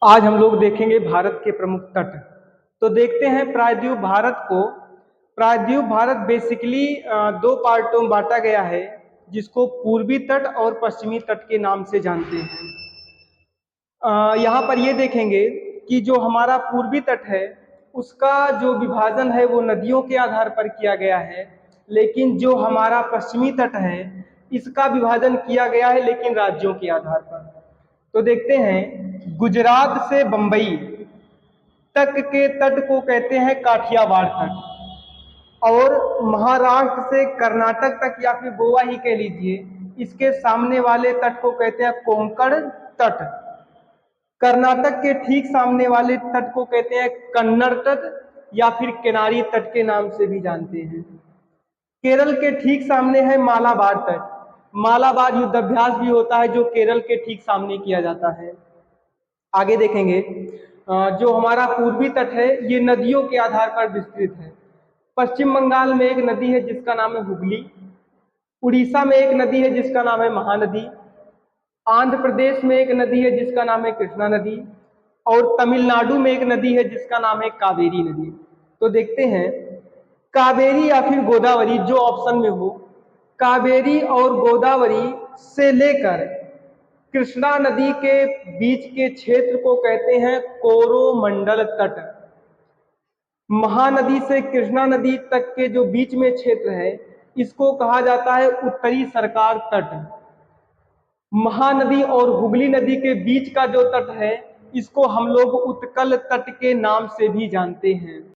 आज हम लोग देखेंगे भारत के प्रमुख तट। तो देखते हैं प्रायद्वीप भारत को। प्रायद्वीप भारत बेसिकली दो पार्टों में बांटा गया है, जिसको पूर्वी तट और पश्चिमी तट के नाम से जानते हैं। यहाँ पर ये देखेंगे कि जो हमारा पूर्वी तट है उसका जो विभाजन है वो नदियों के आधार पर किया गया है, लेकिन जो हमारा पश्चिमी तट है इसका विभाजन किया गया है लेकिन राज्यों के आधार पर। तो देखते हैं, गुजरात से बंबई तक के तट को कहते हैं काठियावाड़ तट, और महाराष्ट्र से कर्नाटक तक या फिर गोवा ही कह लीजिए, इसके सामने वाले तट को कहते हैं कोंकण तट। कर्नाटक के ठीक सामने वाले तट को कहते हैं कन्नड़ तट या फिर किनारी तट के नाम से भी जानते हैं। केरल के ठीक सामने है मालाबार तट। मालाबार युद्धाभ्यास भी होता है जो केरल के ठीक सामने किया जाता है। आगे देखेंगे, जो हमारा पूर्वी तट है ये नदियों के आधार पर विस्तृत है। पश्चिम बंगाल में एक नदी है जिसका नाम है हुगली, उड़ीसा में एक नदी है जिसका नाम है महानदी, आंध्र प्रदेश में एक नदी है जिसका नाम है कृष्णा नदी, और तमिलनाडु में एक नदी है जिसका नाम है कावेरी नदी। तो देखते हैं, कावेरी या फिर गोदावरी जो ऑप्शन में हो, कावेरी और गोदावरी से लेकर कृष्णा नदी के बीच के क्षेत्र को कहते हैं कोरोमंडल तट। महानदी से कृष्णा नदी तक के जो बीच में क्षेत्र है इसको कहा जाता है उत्तरी सरकार तट। महानदी और हुगली नदी के बीच का जो तट है इसको हम लोग उत्कल तट के नाम से भी जानते हैं।